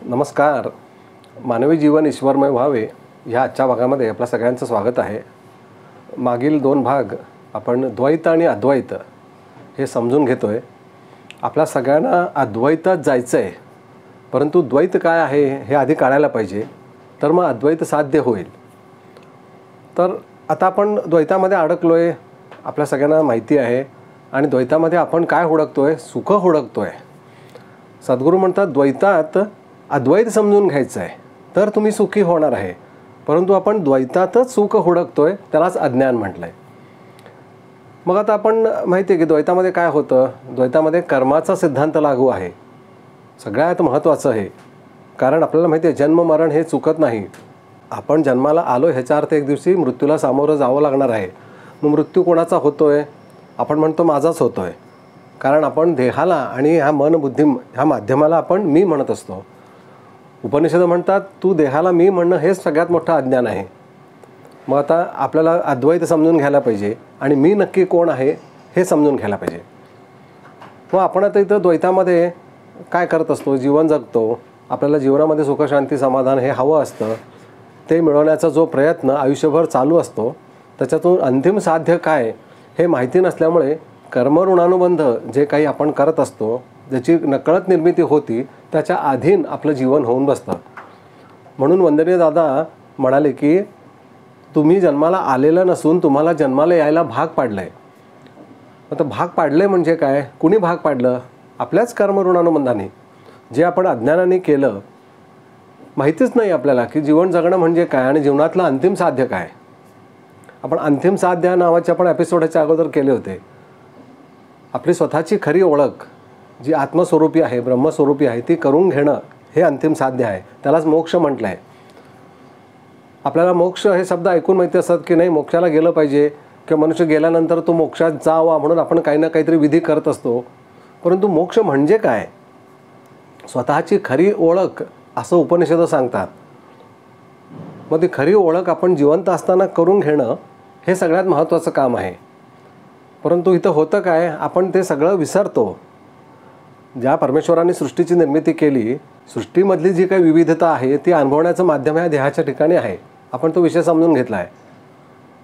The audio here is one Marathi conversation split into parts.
नमस्कार. मानवी जीवन ईश्वरमय व्हावे ह्या आजच्या भागामध्ये आपल्या सगळ्यांचं स्वागत आहे. मागील 2 भाग आपण द्वैत आणि अद्वैत हे समजून घेतो आहे. आपल्या सगळ्यांना अद्वैतात जायचं आहे, परंतु द्वैत काय आहे हे आधी कळायला पाहिजे, तर मग अद्वैत साध्य होईल. तर आता आपण द्वैतामध्ये अडकलो आहे, आपल्या सगळ्यांना माहिती आहे. आणि द्वैतामध्ये आपण काय हुडकतो आहे? सुख हुडकतो आहे. सद्गुरू म्हणतात द्वैतात अद्वैत समजून घ्यायचं आहे तर तुम्ही सुखी होणार आहे. परंतु आपण द्वैतातच सुख हुडकतो आहे, त्यालाच अज्ञान म्हटलं आहे. मग आता आपण माहिती आहे की द्वैतामध्ये काय होतं? द्वैतामध्ये कर्माचा सिद्धांत लागू आहे. सगळ्यात महत्त्वाचं आहे, कारण आपल्याला माहिती आहे जन्म मरण हे चुकत नाही. आपण जन्माला आलो ह्याचा अर्थ एक दिवशी मृत्यूला सामोरं जावं लागणार आहे. मग मृत्यू कोणाचा होतो आहे? आपण म्हणतो माझाच होतो आहे, कारण आपण देहाला आणि ह्या मन बुद्धी ह्या माध्यमाला आपण मी म्हणत असतो. उपनिषद म्हणतात तू देहाला मी म्हणणं हेच सगळ्यात मोठं अज्ञान आहे. मग आता आपल्याला अद्वैत समजून घ्यायला पाहिजे आणि मी नक्की कोण आहे हे समजून घ्यायला पाहिजे. मग आपण आता इथं द्वैतामध्ये काय करत असतो? जीवन जगतो. आपल्याला जीवनामध्ये सुखशांती समाधान हे हवं असतं. ते मिळवण्याचा जो प्रयत्न आयुष्यभर चालू असतो, त्याच्यातून अंतिम साध्य काय हे माहिती नसल्यामुळे कर्मऋणानुबंध जे काही आपण करत असतो, ज्याची नकळत निर्मिती होती, त्याच्या अधीन आपलं जीवन होऊन बसतं. म्हणून वंदनीय दादा म्हणाले की तुम्ही जन्माला आलेलं नसून तुम्हाला जन्माला यायला भाग पाडलं आहे. आता भाग पाडले म्हणजे काय? कुणी भाग पाडलं? आपल्याच कर्मऋणानुबंधाने. जे आपण अज्ञानाने केलं, माहितीच नाही आपल्याला की जीवन जगणं म्हणजे काय आणि जीवनातलं अंतिम साध्य काय. आपण अंतिम साध्य नावाचे आपण एपिसोडच्या अगोदर केले होते. आपली स्वतःची खरी ओळख जी आत्मस्वरूपी आहे, ब्रह्मस्वरूपी आहे, ती करून घेणं हे अंतिम साध्य आहे. त्यालाच मोक्ष म्हटलं आहे. आपल्याला मोक्ष हे शब्द ऐकून माहिती असतात की नाही मोक्षाला गेलं पाहिजे किंवा मनुष्य गेल्यानंतर तो मोक्षात जावा म्हणून आपण काही ना काहीतरी विधी करत असतो. परंतु मोक्ष म्हणजे काय? स्वतःची खरी ओळख असं उपनिषद सांगतात. मग ती खरी ओळख आपण जिवंत असताना करून घेणं हे सगळ्यात महत्त्वाचं काम आहे. परंतु इथं होतं काय? आपण ते सगळं विसरतो. ज्या परमेश्वराने सृष्टीची निर्मिती केली, सृष्टीमधली जी काही विविधता आहे ती अनुभवण्याचं माध्यम ह्या देहाच्या ठिकाणी आहे. आपण तो विषय समजून घेतला आहे.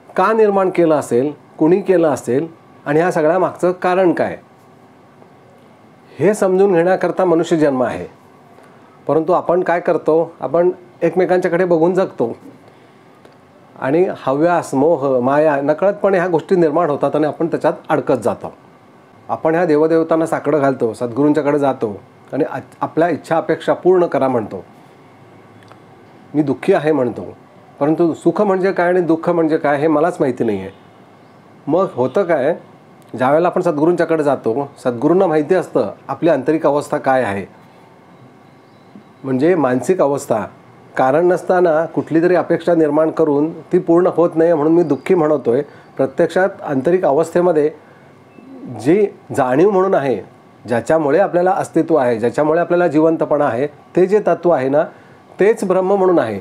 का निर्माण केलं असेल, कुणी केलं असेल आणि ह्या सगळ्या मागचं कारण काय हे समजून घेण्याकरता मनुष्य जन्म आहे. परंतु आपण काय करतो? आपण एकमेकांच्याकडे बघून जगतो आणि हव्यास, मोह, माया नकळतपणे ह्या गोष्टी निर्माण होतात आणि आपण त्याच्यात अडकत जातो. आपण ह्या देवदेवतांना साकडं घालतो, सद्गुरूंच्याकडे जातो आणि आपल्या इच्छा अपेक्षा पूर्ण करा म्हणतो. मी दुःखी आहे म्हणतो, परंतु सुख म्हणजे काय आणि दुःख म्हणजे काय हे मलाच माहिती नाही आहे. मग होतं काय? ज्यावेळेला आपण सद्गुरूंच्याकडे जातो, सद्गुरूंना माहिती असतं आपली आंतरिक अवस्था काय आहे, म्हणजे मानसिक अवस्था. कारण नसताना कुठली तरी अपेक्षा निर्माण करून ती पूर्ण होत नाही म्हणून मी दुःखी म्हणतो आहे. प्रत्यक्षात आंतरिक अवस्थेमध्ये जी जाणीव म्हणून आहे, ज्याच्यामुळे आपल्याला अस्तित्व आहे, ज्याच्यामुळे आपल्याला जिवंतपणा आहे, ते जे तत्त्व आहे ना तेच ब्रह्म म्हणून आहे.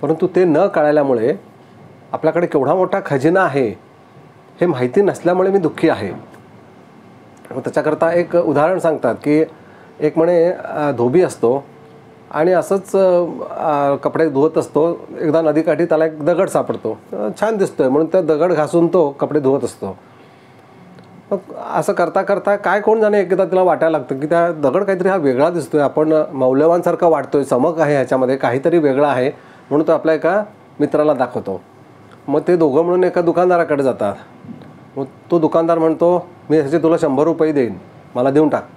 परंतु ते न कळल्यामुळे आपल्याकडे केवढा मोठा खजिना आहे हे माहिती नसल्यामुळे मी दुःखी आहे. मग त्याच्याकरता एक उदाहरण सांगतात की एक म्हणे धोबी असतो आणि असंच कपडे धुवत असतो. एकदा नदीकाठी त्याला एक दगड सापडतो. छान दिसतोय म्हणून त्या दगड घासून तो कपडे धुवत असतो. मग असं करता करता काय कोण जाणे एकदा तिला वाटायला लागतं की त्या दगड काहीतरी हा वेगळा दिसतोय, आपण मौल्यवानसारखा वाटतोय, चमक आहे ह्याच्यामध्ये, काहीतरी वेगळं आहे म्हणून तो आपल्या एका मित्राला दाखवतो. मग ते दोघं म्हणून एका दुकानदाराकडे जातात. मग तो दुकानदार म्हणतो मी ह्याचे तुला 100 रुपये देईन, मला देऊन टाक.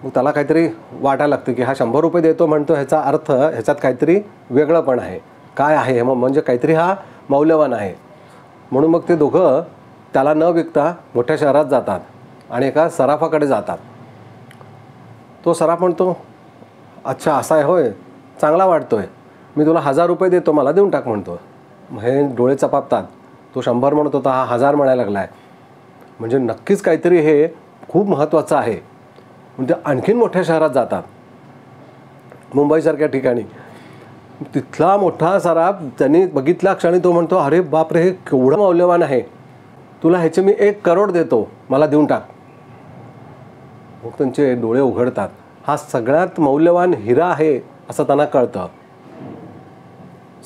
मग त्याला काहीतरी वाटायला लागतं की हा 100 रुपये देतो म्हणतो, ह्याचा अर्थ ह्याच्यात काहीतरी वेगळं पण आहे. काय आहे हे? म्हणजे काहीतरी हा मौल्यवान आहे. म्हणून मग ते दोघं त्याला न विकता मोठ्या शहरात जातात आणि एका सराफाकडे जातात. तो सराफ म्हणतो अच्छा असा आहे होय, चांगला वाटतोय, मी तुला 1000 रुपये देतो, मला देऊन टाक म्हणतो. मग हे डोळे चपापतात. तो 100 म्हणत होता, हा 1000 म्हणायला लागला आहे. म्हणजे नक्कीच काहीतरी हे खूप महत्त्वाचं आहे. म्हणजे आणखीन मोठ्या शहरात जातात, मुंबईसारख्या ठिकाणी. तिथला मोठा सराफ त्यांनी बघितल्या क्षणी तो म्हणतो अरे बापरे, हे केवढं मौल्यवान आहे, तुला ह्याचे मी 1 करोड देतो, मला देऊन टाक. मग त्यांचे डोळे उघडतात हा सगळ्यात मौल्यवान हिरा आहे असं त्यांना कळतं.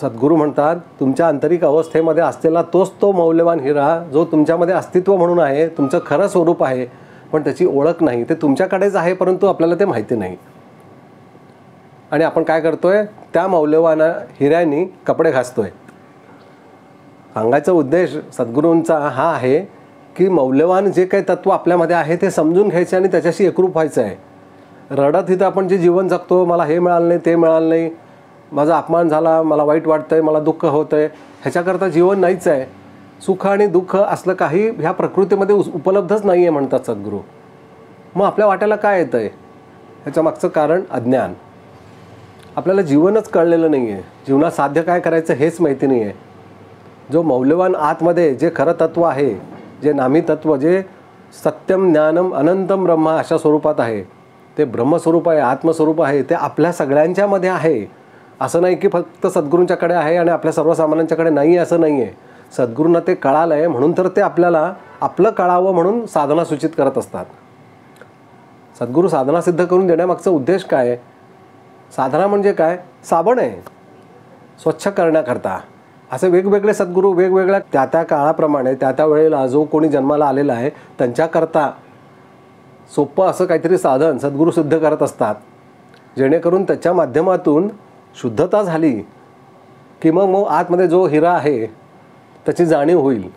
सद्गुरू म्हणतात तुमच्या आंतरिक अवस्थेमध्ये असलेला तोच तो मौल्यवान हिरा जो तुमच्यामध्ये अस्तित्व म्हणून आहे, तुमचं खरं स्वरूप आहे, पण त्याची ओळख नाही. ते तुमच्याकडेच आहे परंतु आपल्याला ते माहिती नाही. आणि आपण काय करतोय, त्या मौल्यवान हिऱ्यांनी कपडे घासतोय. सांगायचा उद्देश सद्गुरूंचा हा आहे की मौल्यवान जे काही तत्व आपल्यामध्ये आहे ते समजून घ्यायचे आणि त्याच्याशी एकरूप व्हायचं आहे. रडत इथं आपण जे जीवन जगतो, मला हे मिळालं नाही, ते मिळालं नाही, माझा अपमान झाला, मला वाईट वाटतंय, मला दुःख होतं आहे, ह्याच्याकरता जीवन नाहीच आहे. सुख आणि दुःख असलं काही ह्या प्रकृतीमध्ये उपलब्धच नाही आहे म्हणतात सद्गुरू. मग आपल्या वाट्याला काय येतं आहे? ह्याच्या मागचं कारण अज्ञान. आपल्याला जीवनच कळलेलं नाही आहे. जीवनात साध्य काय करायचं हेच माहिती नाही आहे. जो मौल्यवान आतमध्ये जे खरं तत्व आहे, जे नामी तत्व, जे सत्यम ज्ञानम अनंतम ब्रह्म अशा स्वरूपात आहे, ते ब्रह्मस्वरूप आहे, आत्मस्वरूप आहे, ते आपल्या सगळ्यांच्यामध्ये आहे. असं नाही की फक्त सद्गुरूंच्याकडे आहे आणि आपल्या सर्वसामान्यांच्याकडे नाही, असं नाही आहे. सद्गुरूंना ते कळालं आहे म्हणून तर ते आपल्याला आपलं कळावं म्हणून साधना सूचित करत असतात. सद्गुरू साधना सिद्ध करून देण्यामागचा उद्देश काय आहे? साधना म्हणजे काय? साबण आहे स्वच्छ करण्याकरता. असे वेगवेगळे सद्गुरू वेगवेगळ्या त्या त्या काळाप्रमाणे त्या त्या वेळेला जो कोणी जन्माला आलेला आहे त्यांच्याकरता सोपं असं काहीतरी साधन सद्गुरू सिद्ध करत असतात, जेणेकरून त्याच्या माध्यमातून शुद्धता झाली की मग आतमध्ये जो हिरा आहे त्याची जाणीव होईल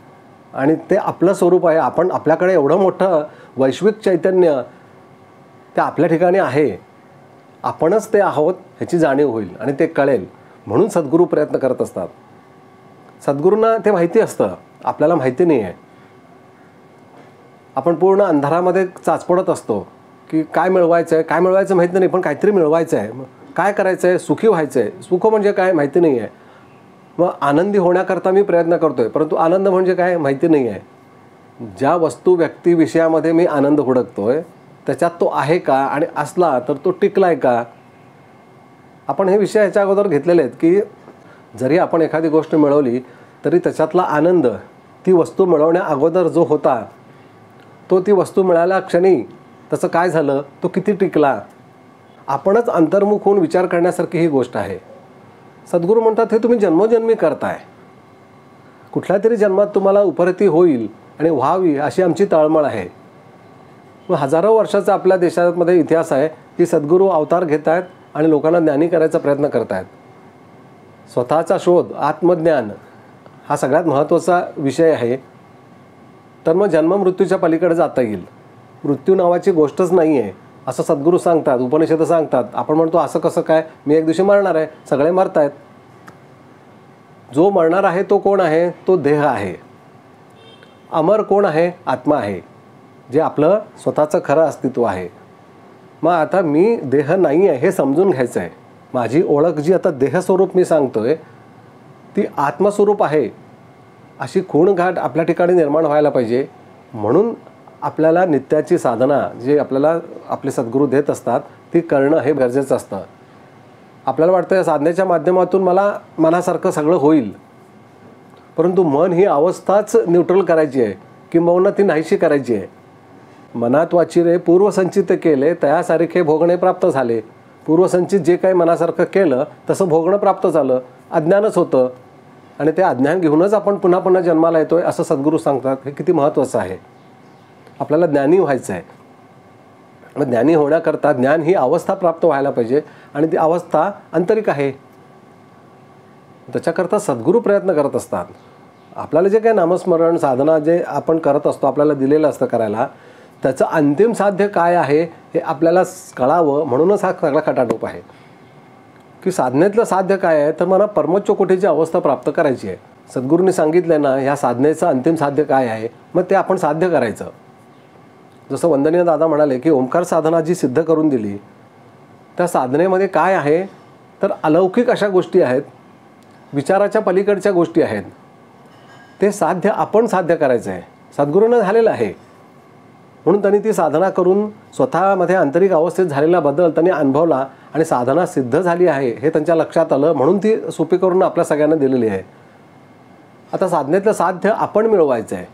आणि ते आपलं स्वरूप आहे. आपण आपल्याकडे एवढं मोठं वैश्विक चैतन्य ते आपल्या ठिकाणी आहे, आपणच ते आहोत ह्याची जाणीव होईल आणि ते कळेल. म्हणून सद्गुरू प्रयत्न करत असतात. सद्गुरूंना ते माहिती असतं, आपल्याला माहिती नाही आहे. आपण पूर्ण अंधारामध्ये चाचपडत असतो की काय मिळवायचं आहे, काय मिळवायचं माहिती नाही, पण काहीतरी मिळवायचं आहे. मग काय करायचं आहे? सुखी व्हायचं आहे. सुख म्हणजे काय माहिती नाही आहे. मग आनंदी होण्याकरता मी प्रयत्न करतो आहे, परंतु आनंद म्हणजे काय माहिती नाही आहे. ज्या वस्तू व्यक्ती विषयामध्ये मी आनंद हुडकतो आहे त्याच्यात तो आहे का, आणि असला तर तो टिकला आहे का? आपण हे विषय ह्याच्या अगोदर घेतलेले आहेत की जरी आपण एखादी गोष्ट मिळवली तरी त्याच्यातला आनंद ती वस्तू मिळवण्या अगोदर जो होता तो ती वस्तू मिळाल्या क्षणी त्याचं काय झालं, तो किती टिकला, आपणच अंतर्मुख होऊन विचार करण्यासारखी ही गोष्ट आहे. सद्गुरू म्हणतात हे तुम्ही जन्मोजन्मी करताय. कुठल्या तरी जन्मात तुम्हाला उपरती होईल आणि व्हावी अशी आमची तळमळ आहे. मग हजारो वर्षाचा आपल्या देशामध्ये इतिहास आहे की सद्गुरू अवतार घेत आहेत आणि लोकांना ज्ञानी करायचा प्रयत्न करत आहेत. स्वतःचा शोध, आत्मज्ञान हा सगळ्यात महत्त्वाचा विषय आहे. तर मग जन्ममृत्यूच्या पलीकडे जाता येईल. मृत्यू नावाची गोष्टच नाही आहे असं सद्गुरू सांगतात, उपनिषद सांगतात. आपण म्हणतो असं कसं काय, मी एक दिवशी मरणार आहे, सगळे मरत आहेत. जो मरणार आहे तो कोण आहे? तो देह आहे. अमर कोण आहे? आत्मा आहे, जे आपलं स्वतःचं खरं अस्तित्व आहे. मग आता मी देह नाही आहे हे समजून घ्यायचं आहे. माझी ओळख जी आता देहस्वरूप मी सांगतोय ती आत्मस्वरूप आहे अशी खूणगाठ आपल्या ठिकाणी निर्माण व्हायला पाहिजे. म्हणून आपल्याला नित्याची साधना जी आपल्याला आपले सद्गुरू देत असतात ती करणं हे गरजेचं असतं. आपल्याला वाटतं या साधनेच्या माध्यमातून मला मनासारखं सगळं होईल, परंतु मन ही अवस्थाच न्यूट्रल करायची आहे की मौन ती नाहीशी करायची आहे. मनात वाचिरे पूर्वसंचित केले तयासारखे भोगणे प्राप्त झाले. पूर्वसंचित जे काही मनासारखं केलं तसं भोगणं प्राप्त झालं. अज्ञानच होतं आणि ते अज्ञान घेऊनच आपण पुन्हा पुन्हा जन्माला येतोय असं सद्गुरू सांगतात. हे किती महत्त्वाचं आहे. आपल्याला ज्ञानी व्हायचं आहे. मग ज्ञानी होण्याकरता ज्ञान ही अवस्था प्राप्त व्हायला पाहिजे आणि ती अवस्था आंतरिक आहे. त्याच्याकरता सद्गुरू प्रयत्न करत असतात. आपल्याला जे काही नामस्मरण साधना जे आपण करत असतो, आपल्याला दिलेलं असतं करायला, त्याचं अंतिम साध्य काय आहे हे आपल्याला कळावं म्हणूनच हा सगळा खटाटोप आहे की साधनेतलं साध्य काय आहे. तर मला परमोच्च कोटीची अवस्था प्राप्त करायची आहे. सद्गुरूंनी सांगितलं ना ह्या साधनेचं अंतिम साध्य काय आहे, मग ते आपण साध्य करायचं. जसं वंदनीय दादा म्हणाले की ओंकार साधना जी सिद्ध करून दिली त्या साधनेमध्ये काय आहे तर अलौकिक अशा गोष्टी आहेत, विचाराच्या पलीकडच्या गोष्टी आहेत. ते साध्य आपण साध्य करायचं आहे. सद्गुरूंना झालेलं आहे म्हणून त्यांनी ती साधना करून स्वतःमध्ये आंतरिक अवस्थेत झालेला बदल त्यांनी अनुभवला आणि साधना सिद्ध झाली आहे हे त्यांच्या लक्षात आलं, म्हणून ती सोपी करून आपल्या सगळ्यांना दिलेली आहे. आता साधनेतलं साध्य आपण मिळवायचं आहे,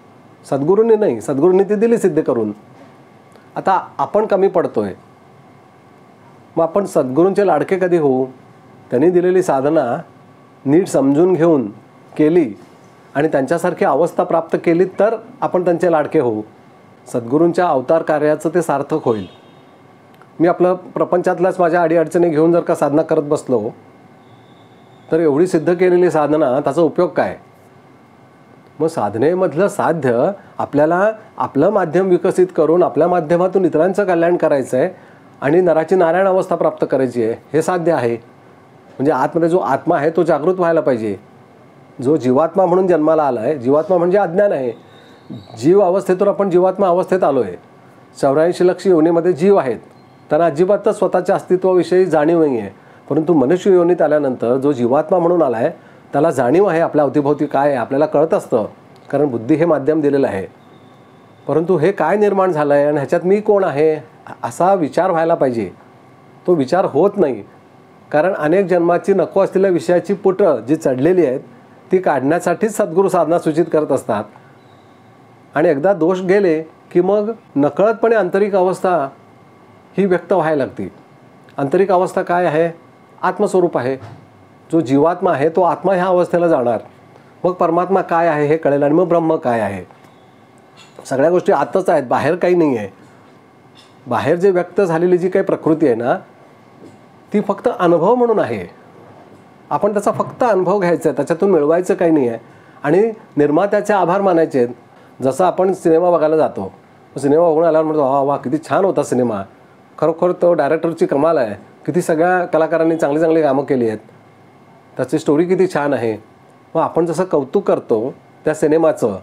सद्गुरूंनी नाही. सद्गुरूंनी ती दिली सिद्ध करून. आता आपण कमी पडतोय. मग आपण सद्गुरूंचे लाडके कधी होऊ? त्यांनी दिलेली साधना नीट समजून घेऊन केली आणि त्यांच्यासारखी अवस्था प्राप्त केली तर आपण त्यांचे लाडके होऊ. सद्गुरूंच्या अवतार कार्याचं ते सार्थक होईल. मी आपलं प्रपंचातल्याच माझ्या अडीअडचणी घेऊन जर का साधना करत बसलो तर एवढी सिद्ध केलेली साधना त्याचा उपयोग काय? मग साधनेमधलं साध्य आपल्याला आपलं माध्यम विकसित करून आपल्या माध्यमातून इतरांचं कल्याण करायचं आहे आणि नराची नारायण अवस्था प्राप्त करायची आहे, हे साध्य आहे. म्हणजे आतमध्ये जो आत्मा आहे तो जागृत व्हायला पाहिजे. जो जीवात्मा म्हणून जन्माला आला आहे, जीवात्मा म्हणजे अज्ञान आहे. जीव अवस्थेतून आपण जीवात्मा अवस्थेत आलो आहे. 84 लक्ष योनीमध्ये जीव आहेत, त्यांना अजिबातच स्वतःच्या अस्तित्वाविषयी जाणीव नाही आहे. परंतु मनुष्य योनीत आल्यानंतर जो जीवात्मा म्हणून आला आहे त्याला जाणीव आहे आपल्या अवतीभोवती काय आहे, आपल्याला कळत असतं, कारण बुद्धी हे माध्यम दिलेलं आहे. परंतु हे काय निर्माण झालं आहे आणि ह्याच्यात मी कोण आहे असा विचार व्हायला पाहिजे. तो विचार होत नाही, कारण अनेक जन्माची नको असलेल्या विषयाची पुटं जी चढलेली आहेत ती काढण्यासाठीच सद्गुरू साधना सूचित करत असतात. आणि एकदा दोष गेले की मग नकळतपणे आंतरिक अवस्था ही व्यक्त व्हायला लागते. आंतरिक अवस्था काय आहे? आत्मस्वरूप आहे. जो जीवात्मा आहे तो आत्मा ह्या अवस्थेला जाणार. मग परमात्मा काय आहे हे कळेल आणि मग ब्रह्म काय आहे. सगळ्या गोष्टी आतच आहेत, बाहेर काही नाही आहे. बाहेर जे व्यक्त झालेली जी काही प्रकृती आहे ना ती फक्त अनुभव म्हणून आहे. आपण त्याचा फक्त अनुभव घ्यायचा आहे, त्याच्यातून मिळवायचं काही नाही आहे. आणि निर्मात्याचे आभार मानायचे आहेत. जसं आपण सिनेमा बघायला जातो, सिनेमा बघून आल्यावर म्हणतो वा वा किती छान होता सिनेमा, खरोखर तो डायरेक्टरची कमाल आहे, किती सगळ्या कलाकारांनी चांगली चांगली कामं केली आहेत, त्याची स्टोरी किती छान आहे. मग आपण जसं कौतुक करतो त्या सिनेमाचं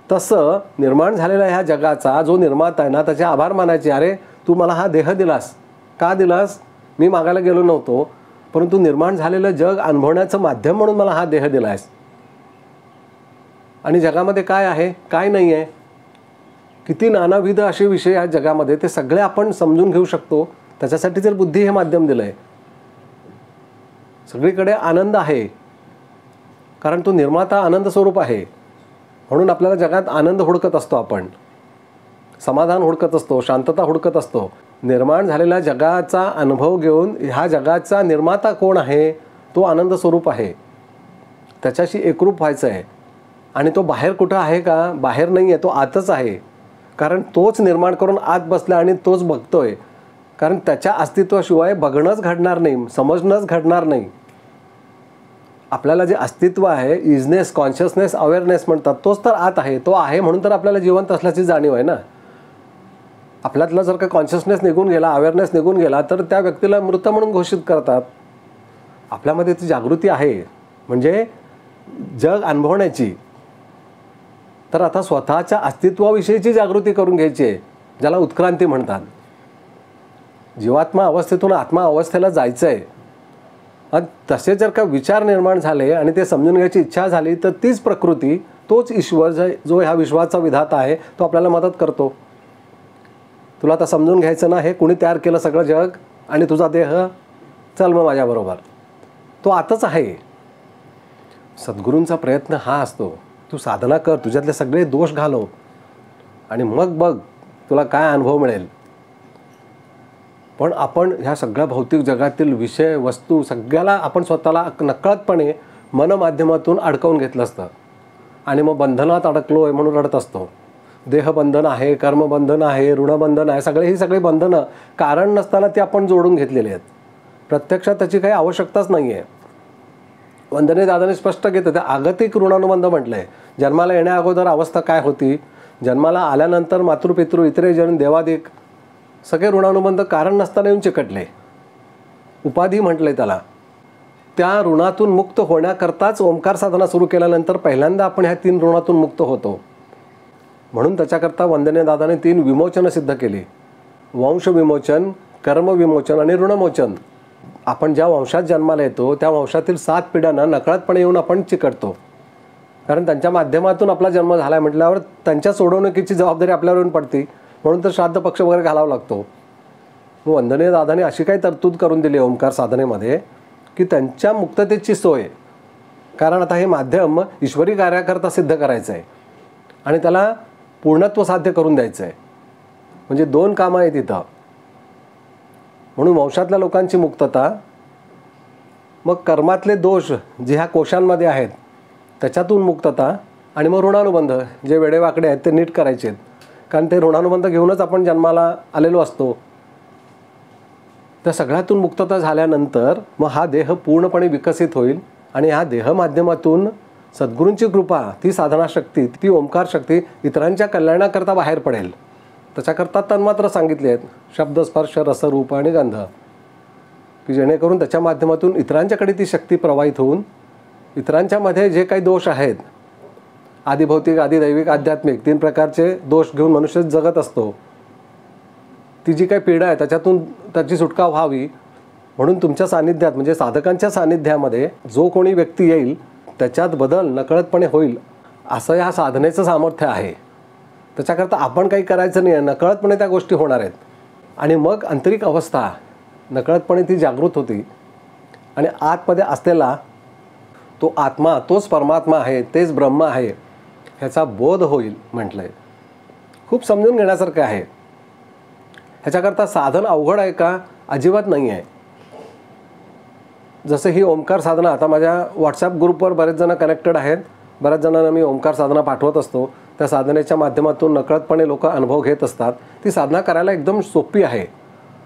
तसं निर्माण झालेल्या ह्या जगाचा जो निर्माता आहे ना त्याचे आभार मानायचे. अरे तू मला हा देह दिलास, का दिलास? मी मागायला गेलो नव्हतो, परंतु निर्माण झालेलं जग अनुभवण्याचं माध्यम म्हणून मला हा देह दिला आहेस. आणि जगामध्ये काय आहे काय नाही आहे, किती नानाविध असे विषय आहेत जगामध्ये, ते सगळे आपण समजून घेऊ शकतो. त्याच्यासाठी जर बुद्धी हे माध्यम दिलं आहे. सगळीकडे आनंद आहे, कारण तो निर्माता आनंद स्वरूप आहे. म्हणून आपल्याला जगात आनंद हुडकत असतो, आपण समाधान हुडकत असतो, शांतता हुडकत असतो. निर्माण झालेल्या जगाचा अनुभव घेऊन ह्या जगाचा निर्माता कोण आहे? तो आनंद स्वरूप आहे. त्याच्याशी एकरूप व्हायचं आहे. आणि तो बाहेर कुठं आहे का? बाहेर नाही आहे, तो आतच आहे. कारण तोच निर्माण करून आत बसला आणि तोच बघतोय. कारण त्याच्या अस्तित्वाशिवाय बघणंच घडणार नाही, समजणंच घडणार नाही. आपल्याला जे अस्तित्व आहे, इजनेस, कॉन्शियसनेस, अवेअरनेस म्हणतात, तोच तर आत आहे. तो आहे म्हणून तर आपल्याला जिवंत असल्याची जाणीव आहे ना. आपल्यातला जर का कॉन्शियसनेस निघून गेला, अवेअरनेस निघून गेला तर त्या व्यक्तीला मृत म्हणून घोषित करतात. आपल्यामध्ये ती जागृती आहे म्हणजे जग अनुभवण्याची. तर आता स्वतःच्या अस्तित्वाविषयीची जागृती करून घ्यायची आहे, ज्याला उत्क्रांती म्हणतात. जीवात्मा अवस्थेतून आत्मा अवस्थेला जायचं आहे. आणि तसे जर का विचार निर्माण झाले आणि ते समजून घ्यायची इच्छा झाली तर तीच प्रकृती, तोच ईश्वर जो ह्या विश्वाचा विधाता आहे तो आपल्याला मदत करतो. तुला आता समजून घ्यायचं ना, हे कुणी तयार केलं सगळं जग आणि तुझा देह, चल मग माझ्याबरोबर. तो आतच आहे. सद्गुरूंचा प्रयत्न हा असतो, तू साधना कर, तुझ्यातले सगळे दोष घालव आणि मग बघ तुला काय अनुभव मिळेल. पण आपण ह्या सगळ्या भौतिक जगातील विषय वस्तू सगळ्याला आपण स्वतःला नकळतपणे मनमाध्यमातून अडकवून घेतलं असतं आणि मग बंधनात अडकलो आहे म्हणून रडत असतो. देहबंधन आहे, कर्मबंधन आहे, ऋणबंधन आहे, ही सगळी बंधनं कारण नसताना ती आपण जोडून घेतलेली आहेत. प्रत्यक्षात त्याची काही आवश्यकताच नाही आहे. वंदने दादाने स्पष्ट घेतं, त्या आगतिक ऋणानुबंध म्हटलं आहे. जन्माला येण्या अगोदर अवस्था काय होती, जन्माला आल्यानंतर मातृपितृ इतरे जन देवादिक सगळे ऋणानुबंध कारण नसताना येऊन चिकटले. उपाधी म्हटलंय त्याला. त्या ऋणातून मुक्त होण्याकरताच ओंकार साधना सुरू केल्यानंतर पहिल्यांदा आपण ह्या 3 ऋणातून मुक्त होतो. म्हणून त्याच्याकरता वंदने दादाने 3 विमोचनं सिद्ध केली. वंश विमोचन, कर्म विमोचन आणि ऋणमोचन. आपण ज्या वंशात जन्माला येतो त्या वंशातील 7 पिढ्यांना नकळतपणे येऊन आपण चिकटतो, कारण त्यांच्या माध्यमातून आपला जन्म झाला आहे म्हटल्यावर त्यांच्या सोडवणुकीची जबाबदारी आपल्यावर येऊन पडते. म्हणून तर श्राद्ध पक्ष वगैरे घालावा लागतो. वंदने दादाने अशी काही तरतूद करून दिली ओंकार साधनेमध्ये की त्यांच्या मुक्ततेची सोय. कारण आता हे माध्यम ईश्वरी कार्याकरता सिद्ध करायचं आहे आणि त्याला पूर्णत्व साध्य करून द्यायचं आहे. म्हणजे 2 कामं आहेत इथं. म्हणून वंशातल्या लोकांची मुक्तता, मग कर्मातले दोष जे ह्या कोशांमध्ये आहेत त्याच्यातून मुक्तता, आणि मग ऋणानुबंध जे वेडेवाकडे आहेत ते नीट करायचे आहेत, कारण ते ऋणानुबंध घेऊनच आपण जन्माला आलेलो असतो. त्या सगळ्यातून मुक्तता झाल्यानंतर मग हा देह पूर्णपणे विकसित होईल आणि ह्या देह माध्यमातून सद्गुरूंची कृपा, ती साधना शक्ती, ती ओंकार शक्ती इतरांच्या कल्याणाकरता बाहेर पडेल. त्याच्याकरता तन्मात्र सांगितले आहेत, शब्द, स्पर्श, रस, रूप आणि गंध, की जेणेकरून त्याच्या माध्यमातून इतरांच्याकडे ती शक्ती प्रवाहित होऊन इतरांच्यामध्ये जे काही दोष आहेत, आदिभौतिक, आदिदैविक, आध्यात्मिक, 3 प्रकारचे दोष घेऊन मनुष्य जगत असतो, ती जी काही पीडा आहे त्याच्यातून त्याची सुटका व्हावी म्हणून तुमच्या सानिध्यात, म्हणजे साधकांच्या सानिध्यामध्ये जो कोणी व्यक्ती येईल त्याच्यात बदल नकळतपणे होईल, असं ह्या साधनेचं सामर्थ्य आहे. त्याच्याकरता आपण काही करायचं नाही आहे, नकळतपणे त्या गोष्टी होणार आहेत. आणि मग आंतरिक अवस्था नकळतपणे ती जागृत होती आणि आतमध्ये असलेला तो आत्मा, तोच परमात्मा आहे, तेच ब्रह्म आहे, ह्याचा बोध होईल म्हटलं आहे. खूप समजून घेण्यासारखं आहे. ह्याच्याकरता साधन अवघड आहे का? अजिबात नाही आहे. जसं ही ओंकार साधना, आता माझ्या व्हॉट्सॲप ग्रुपवर बरेच जण कनेक्टेड आहेत, बऱ्याच जणांना मी ओंकार साधना पाठवत असतो. त्या साधनेच्या माध्यमातून नकळतपणे लोक अनुभव घेत असतात. ती साधना करायला एकदम सोपी आहे,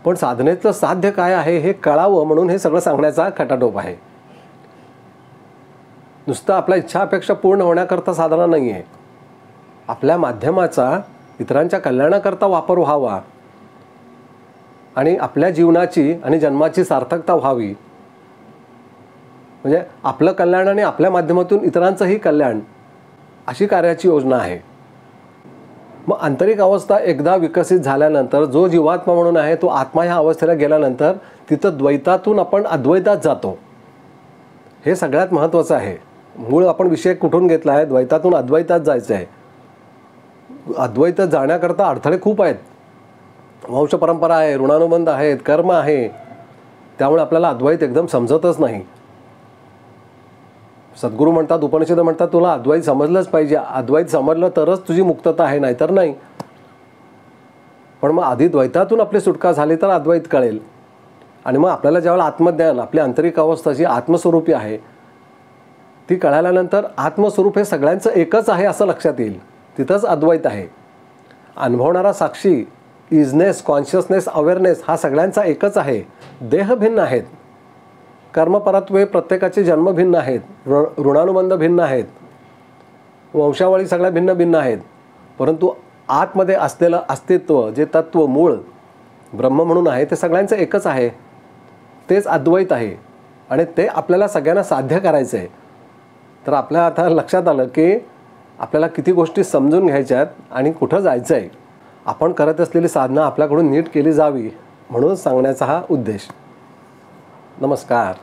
पण साधनेतलं साध्य काय आहे हे कळावं म्हणून हे सगळं सांगण्याचा खटाटोप आहे. नुसतं आपल्या इच्छा अपेक्षा पूर्ण होण्याकरता साधना नाही आहे, आपल्या माध्यमाचा इतरांच्या कल्याणाकरता वापर व्हावा आणि आपल्या जीवनाची आणि जन्माची सार्थकता व्हावी, म्हणजे आपलं कल्याण आणि आपल्या माध्यमातून इतरांचंही कल्याण, अशी कार्याची योजना आहे. मग आंतरिक अवस्था एकदा विकसित झाल्यानंतर जो जीवात्मा म्हणून आहे तो आत्मा ह्या अवस्थेला गेल्यानंतर तिथं द्वैतातून आपण अद्वैतात जातो. हे सगळ्यात महत्त्वाचं आहे. मूळ आपण विषय कुठून घेतला आहे? द्वैतातून अद्वैतात जायचं आहे. अद्वैतात जाण्याकरता अडथळे खूप आहेत. वंश परंपरा आहे, ऋणानुबंध आहेत, कर्म आहे, त्यामुळे आपल्याला अद्वैत एकदम समजतच नाही. सद्गुरू म्हणतात, उपनिषद म्हणतात, तुला अद्वैत समजलंच पाहिजे. अद्वैत समजलं तरच तुझी मुक्तता आहे, नाहीतर नाही. पण मग आधी द्वैतातून आपली सुटका झाली तर अद्वैत कळेल. आणि मग आपल्याला ज्यावेळेला आत्मज्ञान, आपली आंतरिक अवस्था जी आत्मस्वरूपी आहे ती कळाल्यानंतर आत्मस्वरूप हे सगळ्यांचं एकच आहे असं लक्षात येईल. तिथंच अद्वैत आहे. अनुभवणारा साक्षी, इजनेस, कॉन्शियसनेस, अवेअरनेस हा सगळ्यांचा एकच आहे. देह भिन्न आहेत, कर्मपरत्वे प्रत्येकाचे जन्म भिन्न आहेत, ऋणानुबंध भिन्न आहेत, वंशावळी सगळ्या भिन्न भिन्न आहेत, परंतु आतमध्ये असलेलं अस्तित्व, जे तत्त्व मूळ ब्रह्म म्हणून आहे, ते सगळ्यांचं एकच आहे. तेच अद्वैत आहे आणि ते आपल्याला सगळ्यांना साध्य करायचं आहे. तर आपल्या आता लक्षात आलं की आपल्याला किती गोष्टी समजून घ्यायच्या आहेत आणि कुठं जायचं आहे. आपण करत असलेली साधना आपल्याकडून नीट केली जावी म्हणून सांगण्याचा हा उद्देश. नमस्कार.